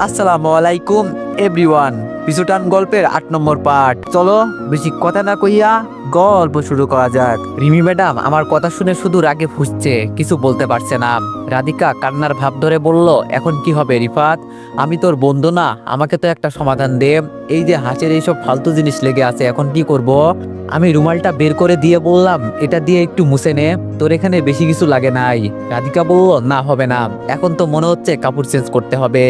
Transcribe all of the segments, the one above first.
আসসালামু আলাইকুম এভরিওয়ান। পিছুটান গল্পের ৮ নম্বর পার্ট। চলো বেশি কথা না কইয়া গল্প শুরু করা যাক। রিমি ম্যাডাম আমার কথা শুনে শুধু রাগে ফুঁসছে, কিছু বলতে পারছে না। রাধিকা কান্নার ভাব ধরে বলল, এখন কি হবে রিফাত? আমি তোর বন্ধু না, আমাকে তো একটা সমাধান দে। এই যে হাঁসের এইসব ফালতু জিনিস লেগে আছে, এখন কি করব? আমি রুমালটা বের করে দিয়ে বললাম, এটা দিয়ে একটু মুছে নে, তোর এখানে বেশি কিছু লাগে নাই। রাধিকা বলল, না হবে না, এখন তো মনে হচ্ছে কাপড় চেঞ্জ করতে হবে।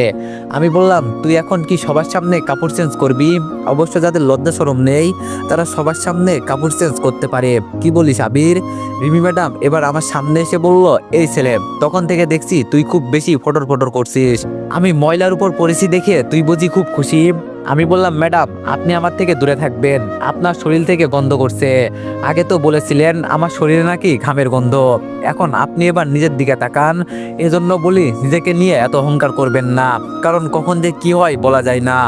আমি বললাম, তুই এখন কি সবার সামনে কাপড় চেঞ্জ করবি? অবশ্য যাদের লজ্জা শরম নেই তারা সবার সামনে কাপড় চেঞ্জ করতে পারে, কি বলিস আবির? রিমি ম্যাডাম এবার আমার সামনে এসে বলল, এই ছেলে, তখন থেকে দেখছি তুই খুব বেশি ফটর ফটর করছিস। আমি ময়লার উপর পড়েছি দেখে তুই বুঝি খুব খুশি? আমি বললাম, ম্যাডাম আপনি আমার থেকে দূরে থাকবেন, আপনার শরীর থেকে গন্ধ করছে। আগে তো বলেছিলেন আমার শরীরে নাকি ঘামের গন্ধ, এখন আপনি এবার নিজের দিকে তাকান। এজন্য বলি নিজেকে নিয়ে এত অহংকার করবেন না, কারণ কখন যে কি হয় বলা যায় না।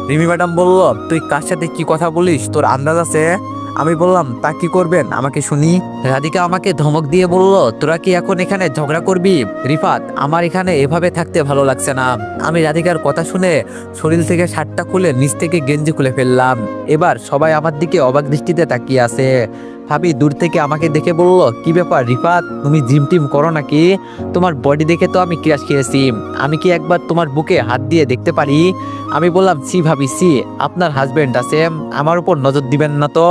রিমি ম্যাডাম বলল, তুই কার সাথে কি কথা বলিস, তোর আন্দাজ আছে? আমি বললাম, তা কি করবেন আমাকে শুনি। রাধিকা আমাকে ধমক দিয়ে বলল, তোরা কি এখন এখানে ঝগড়া করবি? রিফাত, আমার এখানে এভাবে থাকতে ভালো লাগছে না। আমি রাধিকার কথা শুনে শরীর থেকে শার্টটা খুলে নিচ থেকে গেঞ্জি খুলে ফেললাম। এবার সবাই আমার দিকে অবাক দৃষ্টিতে তাকিয়ে আছে। ভাবি দূর থেকে আমাকে দেখে বলল, কি ব্যাপার রিফাত, তুমি জিম টিম করো নাকি? তোমার বডি দেখে তো আমি ক্রাশ খেয়েছি, আমি কি একবার তোমার বুকে হাত দিয়ে দেখতে পারি? আমি বললাম, সি ভাবি সি, আপনার হাজবেন্ড আছে, আমার উপর নজর দিবেন না তো।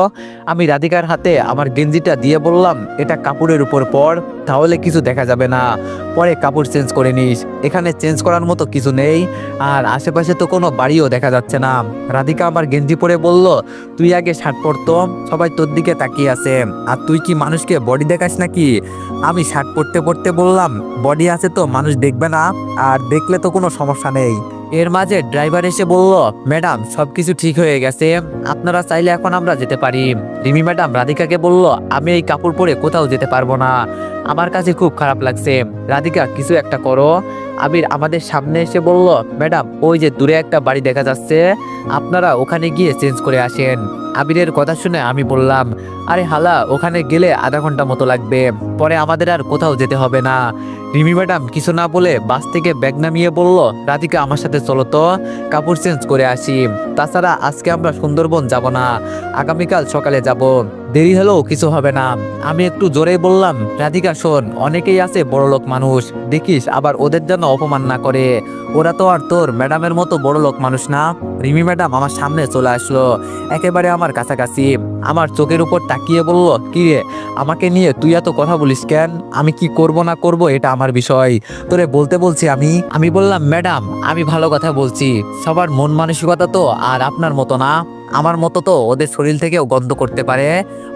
আমি রাধিকার হাতে আমার গেঞ্জিটা দিয়ে বললাম, এটা কাপড়ের উপর পর, তাহলে কিছু দেখা যাবে না, পরে কাপড় চেঞ্জ করে নিস, এখানে চেঞ্জ করার মতো কিছু নেই, আর আশেপাশে তো কোনো বাড়িও দেখা যাচ্ছে না। রাধিকা আমার গেঞ্জি পরে বলল, তুই আগে শার্ট পরতো, সবাই তোর দিকে তাকিয়ে আছে, আর তুই কি মানুষকে বডি দেখাস নাকি? আমি শার্ট পরতে পরতে বললাম, বডি আছে তো মানুষ দেখবে না, আর দেখলে তো কোনো সমস্যা নেই। এর মাঝে ড্রাইভার এসে বলল, ম্যাডাম সবকিছু ঠিক হয়ে গেছে, আপনারা চাইলে এখন আমরা যেতে পারি। রিমি ম্যাডাম রাধিকাকে বলল, আমি এই কাপড় পরে কোথাও যেতে পারবো না, আমার কাছে খুব খারাপ লাগছে, রাধিকা কিছু একটা করো। আবির আমাদের সামনে এসে বলল, ম্যাডাম ওই যে দূরে একটা বাড়ি দেখা যাচ্ছে, আপনারা ওখানে গিয়ে চেঞ্জ করে আসেন। আবিরের কথা শুনে আমি বললাম, আরে হালা, ওখানে গেলে আধা ঘন্টা মতো লাগবে, পরে আমাদের আর কোথাও যেতে হবে না। রিমি ম্যাডাম কিছু না বলে বাস থেকে ব্যাগ নামিয়ে বলল, রাধিকা আমার সাথে চলো তো, কাপড় চেঞ্জ করে আসি। তাছাড়া আজকে আমরা সুন্দরবন যাব না, আগামীকাল সকালে যাব, দেরি হলেও কিছু হবে না। আমি একটু জোরে বললাম, রাধিকা শোন, অনেকেই আছে বড়লোক মানুষ, দেখিস আবার ওদের জন্য অপমান না করে, ওরা তো আর তোর ম্যাডামের মতো বড়লোক মানুষ না। রিমি ম্যাডাম আমার সামনে চলে আসলো, একেবারে আমার কাছাকাছি, আমার চোখের উপর তাকিয়ে বলল, কি রে, আমাকে নিয়ে তুই এত কথা বলিস কেন? আমি কি করব না করব এটা আমার বিষয়, তোরে বলতে বলছি আমি বললাম, ম্যাডাম আমি ভালো কথা বলছি, সবার মন মানসিকতা তো আর আপনার মতো না, আমার মতো তো ওদের শরীর থেকেও গন্ধ করতে পারে,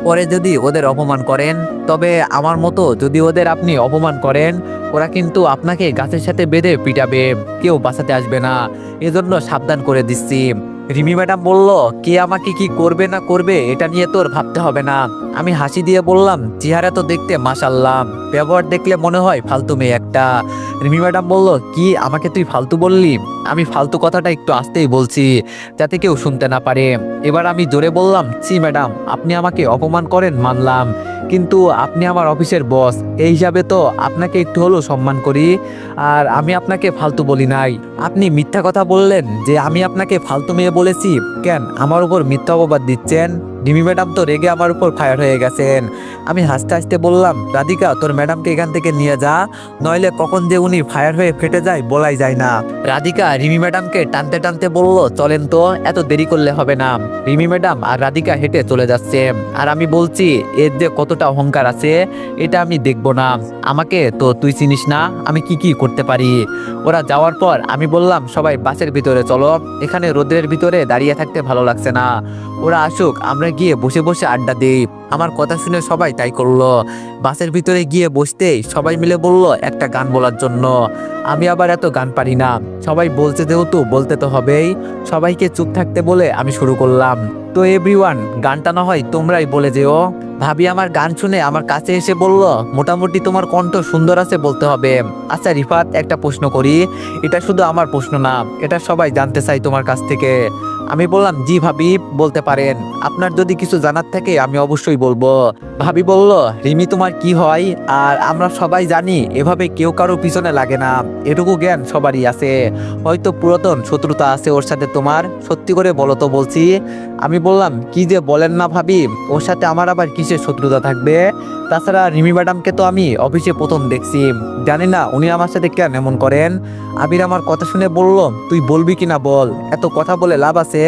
পরে যদি ওদের অপমান করেন, তবে আমার মতো যদি ওদের আপনি অপমান করেন, ওরা কিন্তু আপনাকে গাছের সাথে বেঁধে পিটাবে, কেউ বাঁচাতে আসবে না, এজন্য সাবধান করে দিচ্ছি। রিমি ম্যাডাম বলল, কে আমাকে কি করবে না করবে এটা নিয়ে তোর ভাবতে হবে না। আমি হাসি দিয়ে বললাম, চেহারা তো দেখতে মাশাআল্লাহ, ব্যবহার দেখলে মনে হয় ফালতু মেয়ে একটা। রিমি ম্যাডাম বলল, কি আমাকে তুই ফালতু বললি? আমি ফালতু কথাটা একটু আস্তেই বলছি, যাতে কেউ শুনতে না পারে। এবার আমি জোরে বললাম, ছি ম্যাডাম, আপনি আমাকে অপমান করেন মানলাম, কিন্তু আপনি আমার অফিসের বস, এই হিসাবে তো আপনাকে একটু হলেও সম্মান করি, আর আমি আপনাকে ফালতু বলি নাই। আপনি মিথ্যা কথা বললেন যে আমি আপনাকে ফালতু মেয়ে বলেছি, কেন আমার উপর মিথ্যা অপবাদ দিচ্ছেন? রিমি ম্যাডাম তো রেগে আমার উপর ফায়ার হয়ে গেছেন। আমি হাসতে হাসতে বললাম, রাধিকা তোর ম্যাডামকে এখান থেকে নিয়ে যা, নইলে কখন যে উনি ফায়ার হয়ে ফেটে যায় বলাই যায় না। রাধিকা রিমি ম্যাডামকে টানতে টানতে বলল, চলেন তো, এত দেরি করলে হবে না। রিমি ম্যাডাম আর রাধিকা হেঁটে চলে যাচ্ছে, আর আমি বলছি, এর যে কতটা অহংকার আছে এটা আমি দেখবো না, আমাকে তো তুই চিনিস না আমি কি কি করতে পারি। ওরা যাওয়ার পর আমি বললাম, সবাই বাসের ভিতরে চলো, এখানে রোদের ভিতরে দাঁড়িয়ে থাকতে ভালো লাগছে না, ওরা আসুক, আমরা গিয়ে বসে বসে আড্ডা দিই। আমার কথা শুনে সবাই তাই করলো। বাসের ভিতরে গিয়ে বসতেই সবাই মিলে বলল একটা গান বলার জন্য। আমি আবার এত গান পারি না, সবাই বলছে যেহেতু বলতে তো হবেই, সবাইকে চুপ থাকতে বলে আমি শুরু করলাম, তো এভরিওয়ান, গানটা না হয় তোমরাই বলে যেও। ভাবি আমার গান শুনে আমার কাছে এসে বলল, মোটামুটি তোমার কণ্ঠ সুন্দর আছে বলতে হবে। আচ্ছা রিফাত, একটা প্রশ্ন করি, এটা শুধু আমার প্রশ্ন না, এটা সবাই জানতে চাই তোমার কাছ থেকে। আমি বললাম, জি ভাবি বলতে পারেন, আপনার যদি কিছু জানার থাকে আমি অবশ্যই বলবো। ভাবি বলল, রিমি তোমার কি হয়? আর আমরা সবাই জানি এভাবে কেউ কারো পিছনে লাগে না, এটুকু জ্ঞান সবারই আছে। হয়তো পুরাতন শত্রুতা আছে ওর সাথে তোমার, সত্যি করে বলো তো বলছি। আমি বললাম, কি যে বলেন না ভাবি, ওর সাথে আমার আবার কিসের শত্রুতা থাকবে? তাছাড়া রিমি ম্যাডামকে তো আমি অফিসে প্রথম দেখছি, জানি না উনি আমার সাথে কেন এমন করেন। আবির আমার কথা শুনে বলল, তুই বলবি কিনা বল, এত কথা বলে লাভ আছে?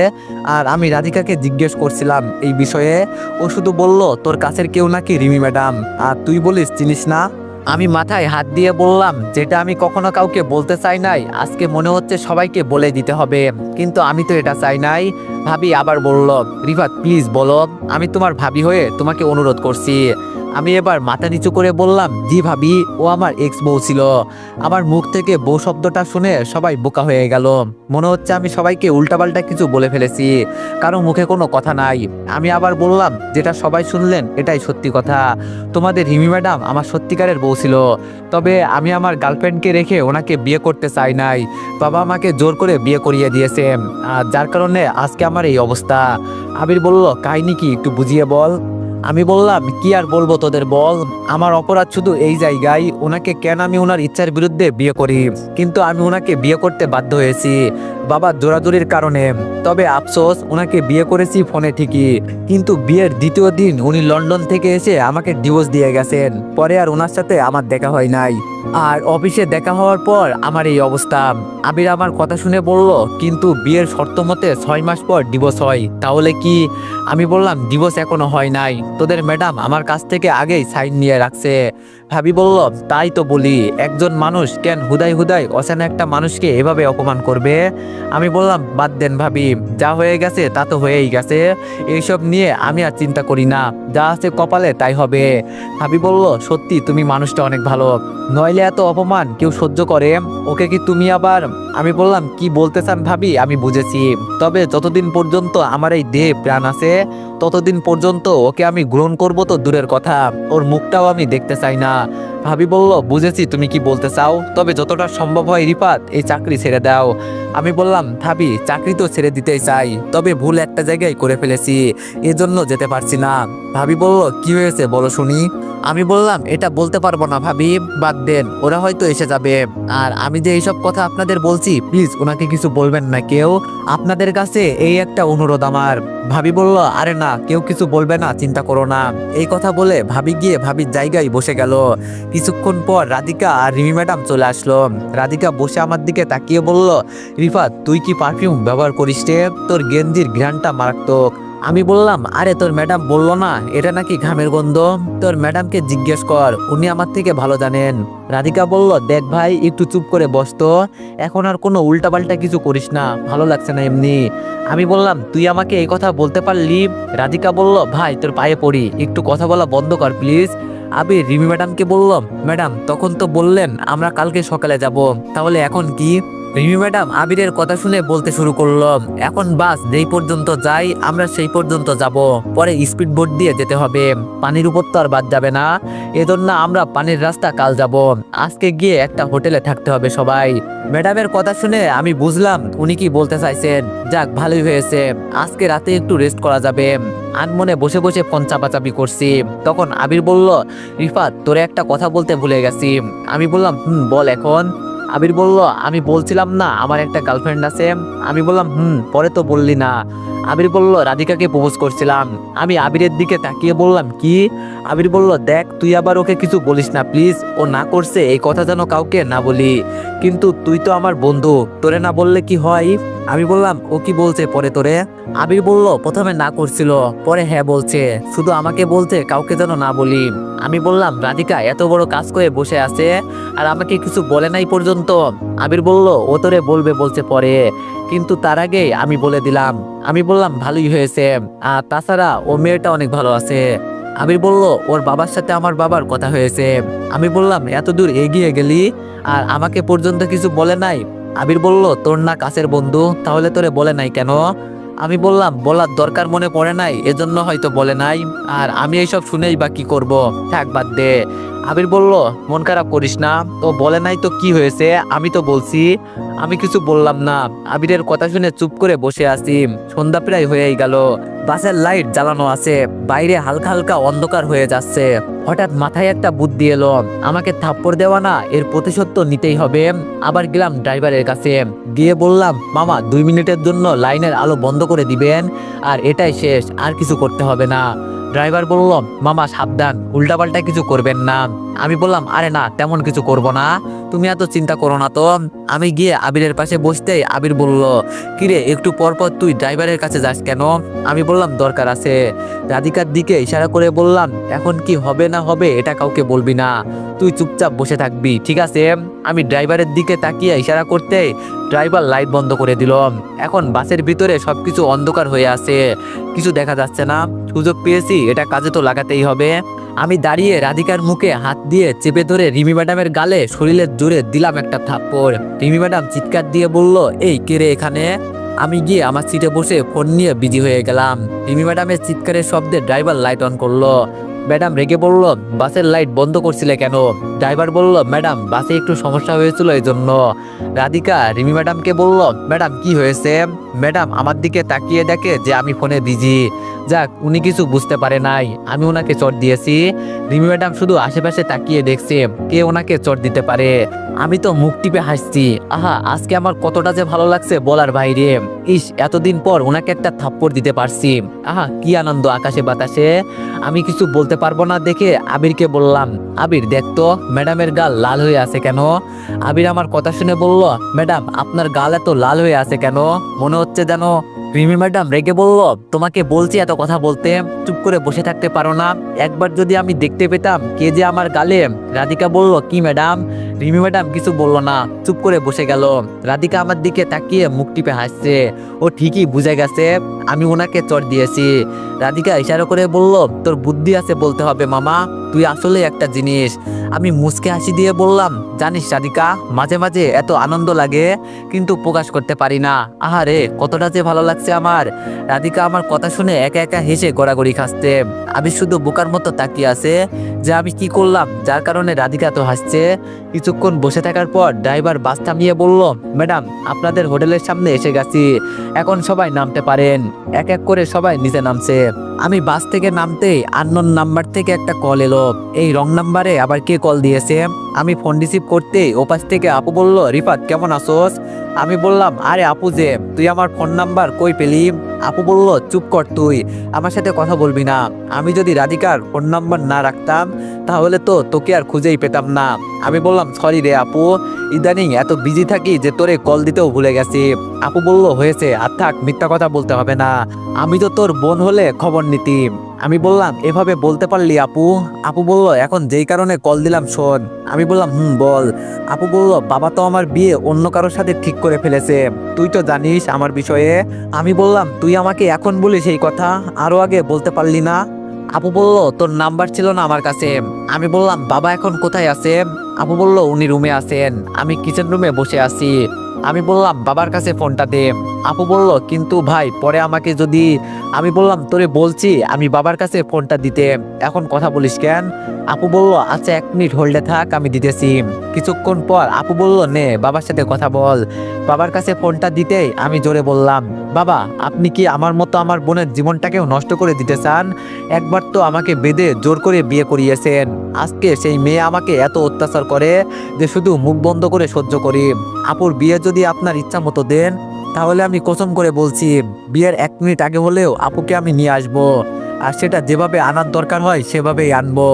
আর আমি রাধিকাকে জিজ্ঞেস করছিলাম এই বিষয়ে, ও শুধু বলল তোর কাছের কেউ নাকি রিমি ম্যাডাম, আর তুই বলিস চিনিস না। আমি মাথায় হাত দিয়ে বললাম, যেটা আমি কখনো কাউকে বলতে চাই নাই, আজকে মনে হচ্ছে সবাইকে বলে দিতে হবে, কিন্তু আমি তো এটা চাই নাই। ভাবি আবার বলল, রিফাত প্লিজ বলো, আমি তোমার ভাবি হয়ে তোমাকে অনুরোধ করছি। আমি এবার মাথা নিচু করে বললাম, জি ভাবি, ও আমার এক্স বউ ছিল। আমার মুখ থেকে বউ শব্দটা শুনে সবাই বোকা হয়ে গেল, মনে হচ্ছে আমি সবাইকে উল্টাপাল্টা কিছু বলে ফেলেছি, কারো মুখে কোনো কথা নাই। আমি আবার বললাম, যেটা সবাই শুনলেন এটাই সত্যি কথা, তোমাদের রিমি ম্যাডাম আমার সত্যিকারের বউ ছিল, তবে আমি আমার গার্লফ্রেন্ডকে রেখে ওনাকে বিয়ে করতে চাই নাই। বাবা আমাকে জোর করে বিয়ে করিয়ে দিয়েছে, আর যার কারণে আজকে আমার এই অবস্থা। আবির বলল, কাহিনী কি একটু বুঝিয়ে বল। আমি বললাম, কি আর বলবো তোদের বল, আমার অপরাধ শুধু এই জায়গায়, ওনাকে কেন আমি ওনার ইচ্ছার বিরুদ্ধে বিয়ে করি, কিন্তু আমি ওনাকে বিয়ে করতে বাধ্য হয়েছি বাবা জোরাজুরির কারণে। তবে আফসোস, ওনাকে বিয়ে করেছি ফোনে ঠিকই, কিন্তু বিয়ের দ্বিতীয় দিন উনি লন্ডন থেকে এসে আমাকে ডিভোর্স দিয়ে গেছেন, পরে আর ওনার সাথে আমার দেখা হয় নাই। আর অফিসে দেখা হওয়ার পর আমার এই অবস্থা। আবির আমার কথা শুনে বলল, কিন্তু বিয়ের শর্ত মতে 6 মাস পর ডিভোর্স হয়, তাহলে কি? আমি বললাম, ডিভোর্স এখনো হয় নাই, তোদের ম্যাডাম আমার কাছ থেকে আগেই সাইন নিয়ে রাখছে। ভাবি বলল, তাই তো বলি, একজন মানুষ কেন হুদাই হুদাই অচেনা একটা মানুষকে এভাবে অপমান করবে? আমি বললাম, বাদ দেন ভাবি, যা হয়ে গেছে তা তো হয়েই গেছে, এইসব নিয়ে আমি আর চিন্তা করি না, যা আছে কপালে তাই হবে। ভাবি বলল, সত্যি তুমি মানুষটা অনেক ভালো, নইলে এত অপমান কেউ সহ্য করে? ওকে কি তুমি আবার? আমি বললাম, কি বলতে চান ভাবি আমি বুঝেছি, তবে যতদিন পর্যন্ত আমার এই দেহে প্রাণ আছে ততদিন পর্যন্ত ওকে আমি গ্রহণ করব তো দূরের কথা, ওর মুখটাও আমি দেখতে চাই না। ভাবি বলল, বুঝেছি তুমি কি বলতে চাও, তবে যতটা সম্ভব হয় রিফাত এই চাকরি ছেড়ে দাও। আমি বললাম, ভাবি চাকরি তো ছেড়ে দিতেই চাই, তবে ভুল একটা জায়গায় করে ফেলেছি, এজন্য যেতে পারছি না। ভাবি বলল, কি হয়েছে বলো শুনি। আমি বললাম, এটা বলতে পারবো না ভাবি, বাদ দেন, ওরা হয়তো এসে যাবে। আর আমি যে এইসব কথা আপনাদের বলছি, প্লিজ ওনাকে কিছু বলবেন না কেউ, আপনাদের কাছে এই একটা অনুরোধ আমার। ভাবি বলল, আরে না, কেউ কিছু বলবে না, চিন্তা করো না। এই কথা বলে ভাবি গিয়ে ভাবির জায়গায় বসে গেল। কিছুক্ষণ পর রাধিকা আর রিমি ম্যাডাম চলে আসলো। রাধিকা বসে আমার দিকে তাকিয়ে বলল, রিফাত তুই কি পারফিউম ব্যবহার করিস রে? তোর গেঞ্জির ঘ্রাণটা মারাত্মক। আমি বললাম, আরে তোর ম্যাডাম বললো না এটা নাকি ঘামের গন্ধ, তোর ম্যাডামকে জিজ্ঞেস কর, উনি আমার থেকে ভালো জানেন। রাধিকা বলল, দেখ ভাই, একটু চুপ করে বসতো, এখন আর কোনো উল্টাপাল্টা কিছু করিস না, ভালো লাগছে না এমনি। আমি বললাম, তুই আমাকে এই কথা বলতে পারলি? রাধিকা বলল, ভাই তোর পায়ে পড়ি, একটু কথা বলা বন্ধ কর প্লিজ। আবির রিমি ম্যাডামকে বলল, ম্যাডাম তখন তো বললেন আমরা কালকে সকালে যাব, তাহলে এখন কি? রিমি ম্যাডাম আবিরের কথা শুনে বলতে শুরু করলো, এখন বাস যেই পর্যন্ত যাই আমরা সেই পর্যন্ত যাব, পরে স্পিড বোট দিয়ে যেতে হবে, পানির উপর তো আর বাদ যাবে না, এজন্য আমরা পানির রাস্তা কাল যাব, আজকে গিয়ে একটা হোটেলে থাকতে হবে সবাই। ম্যাডামের কথা শুনে আমি বুঝলাম উনি কি বলতে চাইছেন। যাক, ভালোই হয়েছে, আজকে রাতে একটু রেস্ট করা যাবে। আনমনে বসে বসে ফোন চাপাচাপি করছি, তখন আবির বলল, রিফাত তোরে একটা কথা বলতে ভুলে গেছি। আমি বললাম, বল এখন। আবির বলল, আমি বলছিলাম না আমার একটা গার্লফ্রেন্ড আছে। আমি বললাম, পরে তো বললি না। আবির বলল, রাধিকাকে প্রপোজ করছিলাম। আমি আবিরের দিকে তাকিয়ে বললাম, কি? আবির বলল, দেখ তুই আবার ওকে কিছু বলিস না প্লিজ, ও না করছে এই কথা যেন কাউকে না বলি, কিন্তু তুই তো আমার বন্ধু, তোরে না বললে কি হয়? আমি বললাম, ও কি বলছে পরে তোরে? আবির বলল, প্রথমে না করছিল, পরে হ্যাঁ বলছে, শুধু আমাকে বলছে কাউকে যেন না বলি। আমি বললাম, রাধিকা এত বড় কাজ করে বসে আছে আর আমাকে কিছু বলে নাই পর্যন্ত? আবির বলল, ও তোরে বলবে বলছে পরে, কিন্তু তার আগে আমি বলে দিলাম। আমি বললাম, ভালোই হয়েছে, আর তাছাড়া ও মেয়েটা অনেক ভালো আছে। আবির বলল, ওর বাবার সাথে আমার বাবার কথা হয়েছে। আমি বললাম, এত দূর এগিয়ে গেলি আর আমাকে পর্যন্ত কিছু বলে নাই? আবির বলল, তোর না কাছের বন্ধু, তাহলে তোরে বলে নাই কেন? আমি বললাম, বলার দরকার মনে পড়ে নাই, এজন্য হয়তো বলে নাই, আর আমি এইসব শুনেই বা কি করব, থাক বাদ দে। আবির বলল, মন খারাপ করিস না, তো বলে নাই তো কি হয়েছে, আমি তো বলছি। আমি কিছু বললাম না, আবিরের কথা শুনে চুপ করে বসে আছি। সন্ধ্যা প্রায় হয়েই গেল। বাসের লাইট জ্বালানো আছে, বাইরে হালকা হালকা অন্ধকার হয়ে যাচ্ছে। হঠাৎ মাথায় একটা বুদ্ধি এলো, আমাকে থাপ্পড় দেওয়া না, এর প্রতিশোধ তো নিতেই হবে। আবার গেলাম ড্রাইভারের কাছে, গিয়ে বললাম, মামা 2 মিনিটের জন্য লাইনের আলো বন্ধ করে দিবেন, আর এটাই শেষ, আর কিছু করতে হবে না। ড্রাইভার বলল, মামা সাবধান, উল্টাপাল্টা কিছু করবেন না। আমি বললাম, আরে না, তেমন কিছু করব না, তুমি এত চিন্তা করো না তো। আমি গিয়ে আবিরের পাশে বসতেই আবির বলল, কিরে একটু পর পর তুই ড্রাইভারের কাছে যাস কেন? আমি বললাম, দরকার আছে। রাধিকার দিকে ইশারা করে বললাম, এখন কি হবে না হবে এটা কাউকে বলবি না, তুই চুপচাপ বসে থাকবি, ঠিক আছে? আমি ড্রাইভারের দিকে তাকিয়ে ইশারা করতে ড্রাইভার লাইট বন্ধ করে দিল। এখন বাসের ভিতরে সবকিছু অন্ধকার হয়ে আছে, কিছু দেখা যাচ্ছে না। সুযোগ পেয়েছি, এটা কাজে তো লাগাতেই হবে। আমি দাঁড়িয়ে রাধিকার মুখে হাত দিয়ে চেপে ধরে রিমি ম্যাডামের গালে শরীরের জোরে দিলাম একটা থাপ্পড়। রিমি ম্যাডাম চিৎকার দিয়ে বলল, এই কে রে এখানে? আমি গিয়ে আমার সিটে বসে ফোন নিয়ে বিজি হয়ে গেলাম। রিমি ম্যাডামের চিৎকারের শব্দে ড্রাইভার লাইট অন করলো। ম্যাডাম রেগে বলল, বাসের লাইট বন্ধ করছিলে কেন? ড্রাইভার বলল, ম্যাডাম বাসে একটু সমস্যা হয়েছিল এই জন্য। রাধিকা রিমি ম্যাডামকে বলল, ম্যাডাম কি হয়েছে? ম্যাডাম আমার দিকে তাকিয়ে দেখে যে আমি ফোনে বিজি। যাক, উনি কিছু বুঝতে পারে নাই, আমি ওনাকে চট দিয়েছি। রিমি ম্যাডাম শুধু আশেপাশে তাকিয়ে দেখছে কে ওনাকে চট দিতে পারে। আমি তো মুখ টিপে হাসছি। আহা, আজকে আমার কতটা যে ভালো লাগছে বলার বাইরে। ইস, এতদিন পর ওনাকে একটা থাপ্পড় দিতে পারছি। আহা, কি আনন্দ আকাশে বাতাসে। আমি কিছু বলতে পারবো না দেখে আবিরকে বললাম, আবির দেখতো ম্যাডামের গাল লাল হয়ে আছে কেন? আবির আমার কথা শুনে বলল, ম্যাডাম আপনার গাল এত লাল হয়ে আছে কেন? মনে হচ্ছে যেন। রিমি ম্যাডাম রেগে বলল, তোমাকে বলছি এত কথা বলতে, চুপ করে বসে থাকতে পারো না? একবার যদি আমি দেখতে পেতাম কে যে আমার গালে। রাধিকা বলল, কি ম্যাডাম? রিমি ম্যাডাম কিছু বলল না, চুপ করে বসে গেল। রাধিকা আমার দিকে তাকিয়ে মুখ টিপে হাসছে। ও ঠিকই বুঝে গেছে আমি ওনাকে চড় দিয়েছি। রাধিকা ইশারা করে বলল, তোর বুদ্ধি আছে বলতে হবে মামা, তুই আসলে একটা জিনিস। আমি মুচকে হাসি দিয়ে বললাম, জানিস রাধিকা, মাঝে মাঝে এত আনন্দ লাগে কিন্তু প্রকাশ করতে পারি না। আহারে, কতটা যে ভালো লাগছে আমার। রাধিকা আমার কথা শুনে একা একা হেসে গড়াগড়ি খাচ্ছে। আমি শুধু বোকার মতো তাকিয়ে আছে যে আমি কি করলাম যার কারণে রাধিকা তো হাসছে। কিছুক্ষণ বসে থাকার পর ড্রাইভার বাস থামিয়ে বলল, ম্যাডাম আপনাদের হোটেলের সামনে এসে গেছি, এখন সবাই নামতে পারেন। এক এক করে সবাই নিচে নামছে। আমি বাস থেকে নামতেই আননোন নাম্বার থেকে একটা কল এলো। এই রং নাম্বারে আবার কে কল দিয়েছে? আমি ফোন রিসিভ করতে ওপাশ থেকে আপু বলল, রিফাত কেমন আছোস? আমি বললাম, আরে আপু যে, তুই আমার ফোন নাম্বার কই পেলি? আপু বলল, চুপ কর, তুই আমার সাথে কথা বলবি না। আমি যদি রাধিকার ফোন নাম্বার না রাখতাম তাহলে তো তোকে আর খুঁজেই পেতাম না। আমি বললাম, সরি রে আপু, ইদানিং এত বিজি থাকি যে তোরে কল দিতেও ভুলে গেছি। আপু বলল, হয়েছে, আর থাক, মিথ্যা কথা বলতে হবে না, আমি তো তোর বোন হলে খবর নিতি। আমি বললাম, এভাবে বলতে পারলি আপু? আপু বলল, এখন যেই কারণে কল দিলাম শোন। আমি বললাম, বল। আপু বলল, বাবা তো আমার বিয়ে অন্য কারোর সাথে ঠিক করে ফেলেছে, তুই তো জানিস আমার বিষয়ে। আমি বললাম, তুই আমাকে এখন বলিস এই কথা, আরো আগে বলতে পারলি না? আপু বলল, তোর নাম্বার ছিল না আমার কাছে। আমি বললাম, বাবা এখন কোথায় আছে? আপু বলল, উনি রুমে আছেন, আমি কিচেন রুমে বসে আছি। আমি বললাম, বাবার কাছে ফোনটা দে। আপু বলল, কিন্তু ভাই পরে আমাকে যদি। আমি বললাম, তোরে বলছি আমি বাবার কাছে ফোনটা দিতে, এখন কথা বলিস কেন? আপু বলল, আচ্ছা 1 মিনিট হোল্ডে থাক, আমি দিতেছি। কিছুক্ষণ পর আপু বলল, নে বাবার সাথে কথা বল। বাবার কাছে ফোনটা দিতেই আমি জোরে বললাম, বাবা আপনি কি আমার মতো আমার বোনের জীবনটাকেও নষ্ট করে দিতে চান? একবার তো আমাকে বেঁধে জোর করে বিয়ে করিয়েছেন, আজকে সেই মেয়ে আমাকে এত অত্যাচার করে যে শুধু মুখ বন্ধ করে সহ্য করি। আপুর বিয়ে যদি আপনার ইচ্ছা মতো দেন তাহলে আমি কসম করে বলছি বিয়ের 1 মিনিট আগে হলেও আপুকে আমি নিয়ে আসবো, আর সেটা যেভাবে আনার দরকার হয় সেভাবেই আনবো,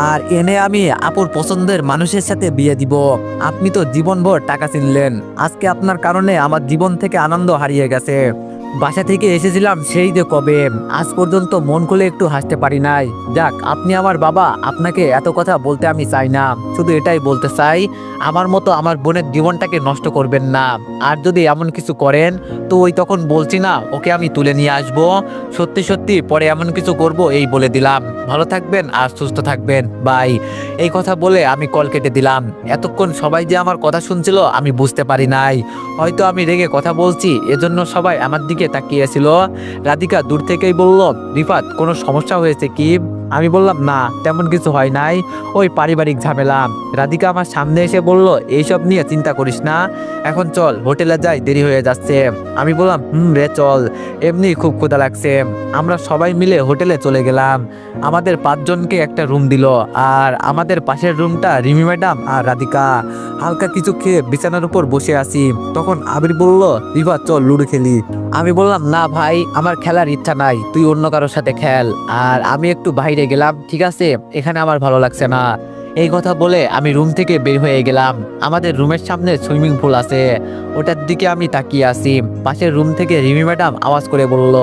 আর এনে আমি আপুর পছন্দের মানুষের সাথে বিয়ে দিব। আপনি তো জীবনভর টাকা চিনলেন, আজকে আপনার কারণে আমার জীবন থেকে আনন্দ হারিয়ে গেছে। বাসা থেকে এসেছিলাম সেই যে কবে, আজ পর্যন্ত মন খুলে একটু হাসতে পারি নাই। যাক, আপনি আমার বাবা, আপনাকে এত কথা বলতে আমি চাই না, শুধু এটাই বলতে চাই আমার মতো আমার বোনের জীবনটাকে নষ্ট করবেন না। আর যদি এমন কিছু করেন তো ওই তখন বলছি না ওকে আমি তুলে নিয়ে আসবো, সত্যি সত্যি পরে এমন কিছু করব এই বলে দিলাম। ভালো থাকবেন আর সুস্থ থাকবেন, বাই। এই কথা বলে আমি কল কেটে দিলাম। এতক্ষণ সবাই যে আমার কথা শুনছিল আমি বুঝতে পারি নাই, হয়তো আমি রেগে কথা বলছি এজন্য সবাই আমার দিকে তাকিয়েছিল। রাধিকা দূর থেকেই বলল, রিফাত কোনো সমস্যা হয়েছে কি? আমি বললাম না, তেমন কিছু হয় নাই, ওই পারিবারিক ঝামেলা। রাধিকা আমার সামনে এসে বলল, এইসব নিয়ে চিন্তা করিস না, এখন চল হোটেলে যাই, দেরি হয়ে যাচ্ছে। আমি বললাম রে চল, এমনি খুব ক্ষুধা লাগছে। আমরা সবাই মিলে হোটেলে চলে গেলাম। আমাদের 5 জনকে একটা রুম দিল, আর আমাদের পাশের রুমটা রিমি ম্যাডাম আর রাধিকা। হালকা কিছু খেয়ে বিছানার উপর বসে আছি, তখন আবির বলল, রিফা চল লুডো খেলি। আমি বললাম না ভাই, আমার খেলার ইচ্ছা নাই, তুই অন্য কারোর সাথে খেল। আর আমি একটু বাইরে গেলাম, ঠিক আছে, এখানে আমার ভালো লাগছে না। এই কথা বলে আমি রুম থেকে বের হয়ে গেলাম। আমাদের রুমের সামনে সুইমিং পুল আছে, ওটার দিকে আমি তাকিয়ে আছি। পাশের রুম থেকে রিমি ম্যাডাম আওয়াজ করে বলল,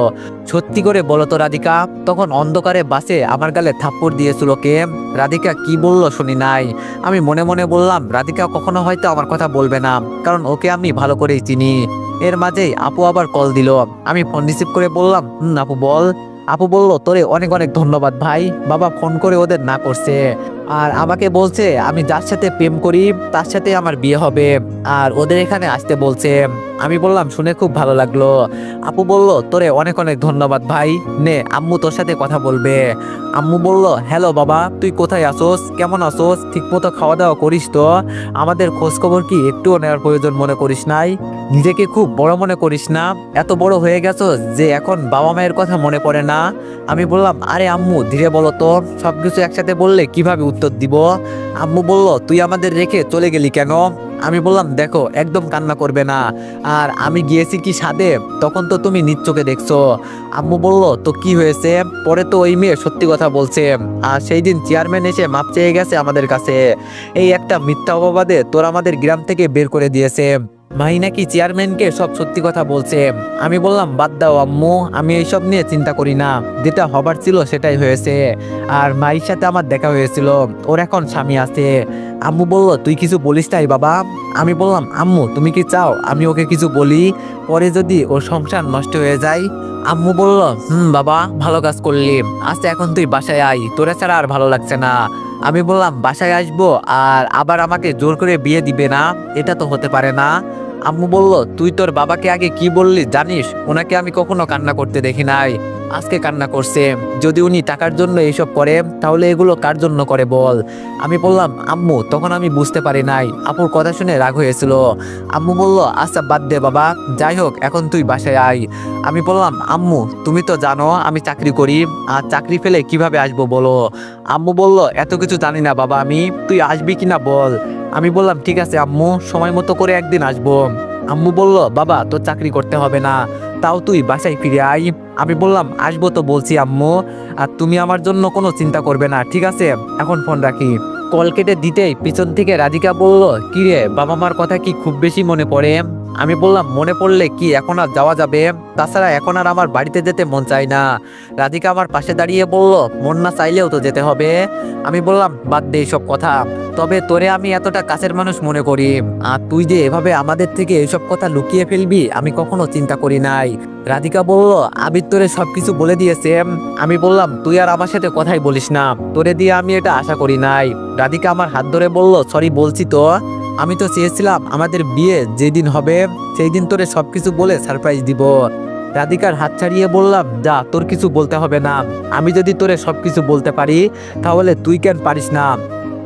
সত্যি করে বলো তো রাধিকা, তখন অন্ধকারে বাসে আমার গালে থাপ্পড় দিয়েছিল কে? রাধিকা কি বললো শুনি নাই। আমি মনে মনে বললাম, রাধিকা কখনো হয়তো আমার কথা বলবে না, কারণ ওকে আমি ভালো করেই চিনি। এর মাঝেই আপু আবার কল দিল। আমি ফোন রিসিভ করে বললাম, আপু বল। আপু বলল, তোরে অনেক অনেক ধন্যবাদ ভাই, বাবা ফোন করে ওদের না করছে, আর আমাকে বলছে আমি যার সাথে প্রেম করি তার সাথে আমার বিয়ে হবে, আর ওদের এখানে আসতে বলছে। আমি বললাম শুনে খুব ভালো লাগলো। আপু বলল, তোরে অনেক অনেক ধন্যবাদ ভাই, নে আম্মু তোর সাথে কথা বলবে। আম্মু বলল, হ্যালো বাবা, তুই কোথায় আসোস, কেমন আসোস, ঠিকমতো খাওয়া দাওয়া করিস তো? আমাদের খোঁজ খবর কি একটুও নেওয়ার প্রয়োজন মনে করিস নাই? নিজেকে খুব বড় মনে করিস না? এত বড় হয়ে গেছো যে এখন বাবা মায়ের কথা মনে পড়ে না? আমি বললাম, আরে আম্মু ধীরে বলো তো, সবকিছু একসাথে বললে কিভাবে উত্তর দিব? আম্মু বলল, তুই আমাদের রেখে চলে গেলি কেন? আমি বললাম, দেখো একদম কান্না করবে না, আর আমি গিয়েছি কি সাদে, তখন তো তুমি নিজ চোখে দেখছো। আম্মু বলল, তো কি হয়েছে? পরে তো ওই মেয়ে সত্যি কথা বলছে, আর সেই দিন চেয়ারম্যান এসে মাপ চেয়ে গেছে আমাদের কাছে। এই একটা মিথ্যা অপবাদে তোর আমাদের গ্রাম থেকে বের করে দিয়েছে। মাই নাকি চেয়ারম্যানকে সব সত্যি কথা বলছে। আমি বললাম, বাদ দাও আম্মু, আমি এইসব নিয়ে চিন্তা করি না, যেটা হবার ছিল সেটাই হয়েছে। আর মায়ের সাথে আমার দেখা হয়েছিল, ওর এখন স্বামী আছে। আম্মু বলল, তুই কিছু বলিস তাই বাবা? আমি বললাম, আম্মু তুমি কি চাও আমি ওকে কিছু বলি, পরে যদি ওর সংসার নষ্ট হয়ে যায়? আম্মু বলল, বাবা ভালো কাজ করলি, আচ্ছা এখন তুই বাসায় আয়, তোরা ছাড়া আর ভালো লাগছে না। আমি বললাম, বাসায় আসবো আর আবার আমাকে জোর করে বিয়ে দিবে না? এটা তো হতে পারে না। আম্মু বলল, তুই তোর বাবাকে আগে কি বললি জানিস? ওনাকে আমি কখনো কান্না করতে দেখি নাই, আজকে কান্না করছে। যদি উনি টাকার জন্য এইসব করে, তাহলে এগুলো কার জন্য করে বল? আমি বললাম, আম্মু তখন আমি বুঝতে পারি নাই, আপুর কথা শুনে রাগ হয়েছিল। আম্মু বলল, আচ্ছা বাদ দে বাবা, যাই হোক এখন তুই বাসায় আয়। আমি বললাম, আম্মু তুমি তো জানো আমি চাকরি করি, আর চাকরি ফেলে কিভাবে আসবো বলো? আম্মু বলল, এত কিছু জানি না বাবা আমি, তুই আসবি কিনা বল। আমি বললাম, ঠিক আছে আম্মু, সময় মতো করে একদিন আসবো। আম্মু বলল, বাবা তোর চাকরি করতে হবে না, তাও তুই বাসায় ফিরে আয়। আমি বললাম, আসবো তো বলছি আম্মু, আর তুমি আমার জন্য কোনো চিন্তা করবে না, ঠিক আছে, এখন ফোন রাখি। কল কেটে দিতেই পিছন থেকে রাধিকা বলল, কিরে বাবা মার কথা কি খুব বেশি মনে পড়ে? আমি বললাম, মনে পড়লে কি এখন আর যাওয়া যাবে? তাছাড়া এখন আর আমার বাড়িতে যেতে মন চায় না। রাধিকা আমার পাশে দাঁড়িয়ে বলল, মন না চাইলেও তো যেতে হবে। আমি বললাম, বাদ দে সব কথা, তবে তোরে আমি এতটা কাছের মানুষ মনে করি, আর তুই যে এভাবে আমাদের থেকে এইসব কথা লুকিয়ে ফেলবি আমি কখনো চিন্তা করি নাই। রাধিকা বলল, আবির তোরে সবকিছু বলে দিয়েছে? আমি বললাম, তুই আর আমার সাথে কথাই বলিস না, তোরে দিয়ে আমি এটা আশা করি নাই। রাধিকা আমার হাত ধরে বলল, সরি বলছি তো, আমি তো চেয়েছিলাম আমাদের বিয়ে যেদিন হবে সেই দিন তোরে সবকিছু বলে সারপ্রাইজ দিব। রাধিকার হাত ছাড়িয়ে বললাম, যা তোর কিছু বলতে হবে না, আমি যদি তোরে সবকিছু বলতে পারি তাহলে তুই কেন পারিস না?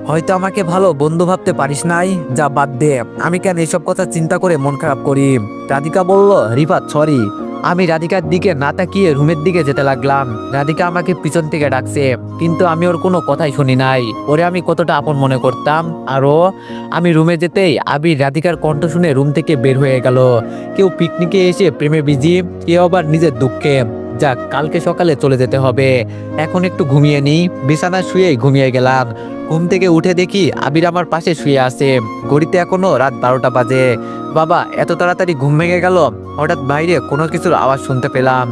হয়তো আমাকে ভালো বন্ধু ভাবতে পারিস নাই, যা বাদ দে, আমি কেন এসব কথা চিন্তা করে মন খারাপ করি? রাধিকা বলল, রিফাত সরি। আমি রাধিকার দিকে না তাকিয়ে রুমের দিকে যেতে লাগলাম। রাধিকা আমাকে পিছন থেকে ডাকছে, কিন্তু আমি ওর কোনো কথাই শুনি নাই। ওরে আমি কতটা আপন মনে করতাম। আরও আমি রুমে যেতেই আবির রাধিকার কণ্ঠ শুনে রুম থেকে বের হয়ে গেল। কেউ পিকনিকে এসে প্রেমে বিজি, কেউ আবার নিজের দুঃখে। যাক, কালকে সকালে চলে যেতে হবে, এখন একটু ঘুমিয়ে নিই। বিছানায় শুয়েই ঘুমিয়ে গেলাম। ঘুম থেকে উঠে দেখি আবির আমার পাশে শুয়ে আছে। ঘড়িতে এখনো রাত 12টা বাজে। বাবা এত তাড়াতাড়ি ঘুম ভেঙে গেল? হঠাৎ বাইরে কোনো কিছুর আওয়াজ শুনতে পেলাম।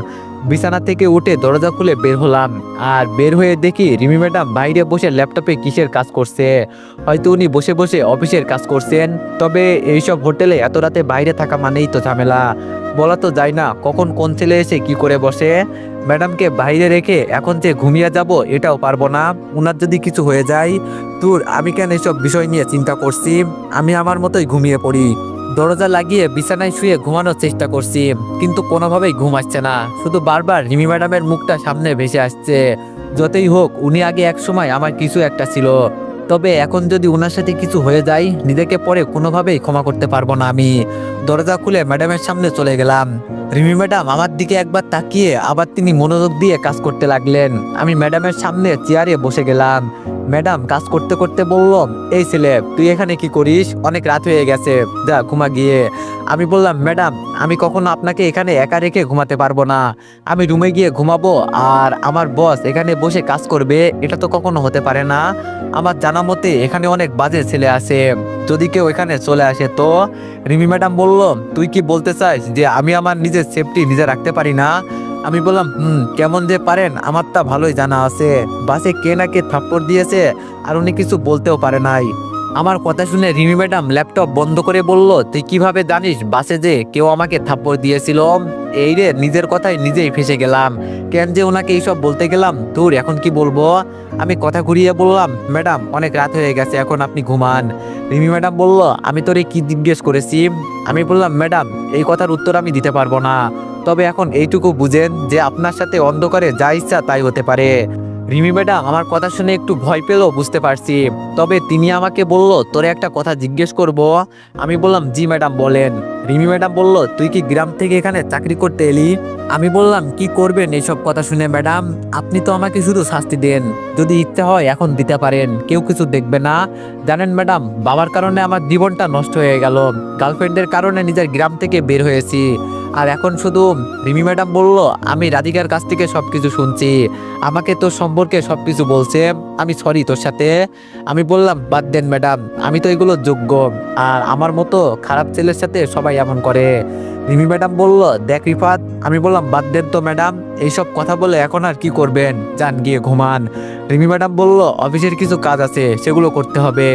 বিছানা থেকে উঠে দরজা খুলে বের হলাম, আর বের হয়ে দেখি রিমি ম্যাডাম বাইরে বসে ল্যাপটপে কিসের কাজ করছে। হয়তো উনি বসে বসে অফিসের কাজ করছেন। তবে এইসব হোটেলে এত রাতে বাইরে থাকা মানেই তো ঝামেলা, বলা তো যায় না কখন কোন ছেলে এসে কি করে বসে। ম্যাডামকে বাইরে রেখে এখন যে ঘুমিয়ে যাব এটাও পারবো না, উনার যদি কিছু হয়ে যায়। তোর আমি কেন এসব বিষয় নিয়ে চিন্তা করছি, আমি আমার মতোই ঘুমিয়ে পড়ি। দরজা লাগিয়ে বিছানায় শুয়ে ঘুমানোর চেষ্টা করছি, কিন্তু কোনোভাবেই ঘুম আসছে না। শুধু বারবার রিমি ম্যাডামের মুখটা সামনে ভেসে আসছে। যতই হোক উনি আগে এক সময় আমার কিছু একটা ছিল, তবে এখন যদি ওনার সাথে কিছু হয়ে যায় নিজেকে পরে কোনোভাবেই ক্ষমা করতে পারবো না আমি। দরজা খুলে ম্যাডামের সামনে চলে গেলাম। রিমি ম্যাডাম আমার দিকে একবার তাকিয়ে আবার তিনি মনোযোগ দিয়ে কাজ করতে লাগলেন। আমি ম্যাডামের সামনে চেয়ারে বসে গেলাম। ম্যাডাম কাজ করতে করতে বলল, এই ছেলে তুই এখানে কি করিস? অনেক রাত হয়ে গেছে, যা ঘুমা গিয়ে। আমি বললাম, ম্যাডাম আমি কখনো আপনাকে এখানে একা রেখে ঘুমাতে পারবো না। আমি রুমে গিয়ে ঘুমাবো আর আমার বস এখানে বসে কাজ করবে, এটা তো কখনো হতে পারে না। আমার জানা মতে এখানে অনেক বাজে ছেলে আছে, যদি কেউ এখানে চলে আসে তো। রিমি ম্যাডাম বলল, তুই কি বলতে চাস যে আমি আমার নিজের সেফটি নিজে রাখতে পারি না? আমি বললাম, কেমন যে পারেন আমার তা ভালোই জানা আছে। বাসে কে না কে থাপ্পড় দিয়েছে আর উনি কিছু বলতেও পারে নাই। আমার কথা শুনে রিমি ম্যাডাম ল্যাপটপ বন্ধ করে বলল, তুই কিভাবে জানিস বাসে যে কেউ আমাকে থাপ্পড় দিয়েছিল? এই রে, নিজের কথায় নিজেই ফেসে গেলাম। কেন যে ওনাকে এইসব বলতে গেলাম, তোর এখন কি বলবো? আমি কথা ঘুরিয়ে বললাম, ম্যাডাম অনেক রাত হয়ে গেছে, এখন আপনি ঘুমান। রিমি ম্যাডাম বলল, আমি তোরে কি জিজ্ঞেস করেছি? আমি বললাম, ম্যাডাম এই কথার উত্তর আমি দিতে পারবো না, তবে এখন এইটুকু বুঝেন যে আপনার সাথে অন্ধকারে যা ইচ্ছা তাই হতে পারে। রিমি ম্যাডাম আমার কথা শুনে একটু ভয় পেল, বুঝতে পারছি। তবে তিনি আমাকে বলল, তোরে একটা কথা জিজ্ঞেস করব। আমি বললাম, জি ম্যাডাম বলেন। রিমি ম্যাডাম বলল, তুই কি গ্রাম থেকে এখানে চাকরি করতে এলি? আমি বললাম, কি করবেন এইসব কথা শুনে ম্যাডাম? আপনি তো আমাকে শুধু শাস্তি দেন, যদি ইচ্ছে হয় এখন দিতে পারেন, কেউ কিছু দেখবে না। জানেন ম্যাডাম, বাবার কারণে আমার জীবনটা নষ্ট হয়ে গেল, গার্লফ্রেন্ডের কারণে নিজের গ্রাম থেকে বের হয়েছি, আর এখন শুধু। রিমি ম্যাডাম বলল, আমি রাধিকার কাছ থেকে সবকিছু শুনছি, আমাকে তোর সম্পর্কে সবকিছু বলছে, আমি সরি তোর সাথে। আমি বললাম, বাদ দেন ম্যাডাম, আমি তো এগুলো যোগ্য, আর আমার মতো খারাপ ছেলের সাথে সবাই এমন করে। রিমি ম্যাডাম বলল, দেখ রিফাত। আমি বললাম, বাদ দেন তো ম্যাডাম, এইসব কথা বলে এখন আর কি করবেন, যান গিয়ে ঘুমান। রিমি ম্যাডাম বলল, অফিসের কিছু কাজ আছে সেগুলো করতে হবে।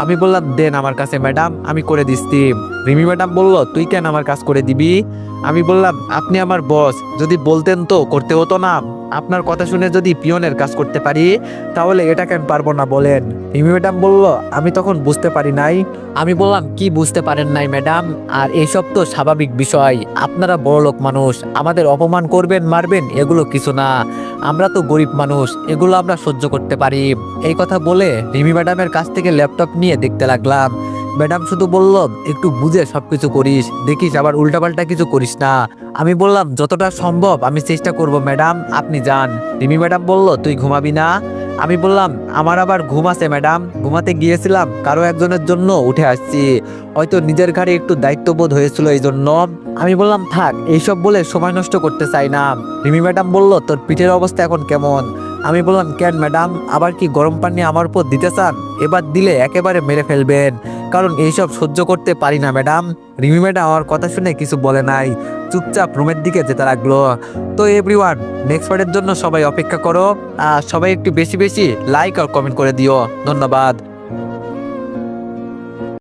আমি বললাম, দেন আমার কাছে ম্যাডাম, আমি করে দিচ্ছি। রিমি ম্যাডাম বলল, তুই কেন আমার কাজ করে দিবি? আমি বললাম, আপনি আমার বস, যদি বলতেন তো করতে হতো না? আপনার কথা শুনে যদি পিয়নের কাজ করতে পারি, তাহলে এটা কেন পারবো না বলেন? রিমি ম্যাডাম বলল, আমি তখন বুঝতে পারি নাই। আমি বললাম, কি বুঝতে পারেন নাই ম্যাডাম? আর এইসব তো স্বাভাবিক বিষয়, আপনারা বড়লোক মানুষ, আমাদের অপমান করবেন মারবেন এগুলো কিছু না, আমরা তো গরিব মানুষ, এগুলো আমরা সহ্য করতে পারি। এই কথা বলে রিমি ম্যাডামের কাছ থেকে ল্যাপটপ নিয়ে দেখতে লাগলাম। ম্যাডাম শুধু বলল, একটু বুঝে সবকিছু করিস, দেখিস আবার উল্টাপাল্টা কিছু করিস না। আমি বললাম, যতটা সম্ভব আমি চেষ্টা করব ম্যাডাম, আপনি যান। রিমি ম্যাডাম বলল, তুই ঘুমাবি না? আমি বললাম, আমার আবার ঘুম আছে ম্যাডাম, ঘুমাতে গিয়েছিলাম, কারো একজনের জন্য উঠে আসছি, হয়তো নিজের ঘাড়ে একটু দায়িত্ববোধ হয়েছিল এই জন্য। আমি বললাম, থাক, এইসব বলে সময় নষ্ট করতে চাই না। রিমি ম্যাডাম বলল, তোর পিঠের অবস্থা এখন কেমন? আমি বললাম, কেন ম্যাডাম, আবার কি গরম পানি আমার উপর দিতে চান? এবার দিলে একেবারে মেরে ফেলবেন, কারণ এইসব সহ্য করতে পারি না ম্যাডাম। রিমি ম্যাডাম আমার কথা শুনে কিছু বলে নাই, চুপচাপ রুমের দিকে যেতে লাগলো। তো এভরিওয়ান, নেক্সট পার্টের জন্য সবাই অপেক্ষা করো, আর সবাই একটু বেশি বেশি লাইক আর কমেন্ট করে দিও। ধন্যবাদ।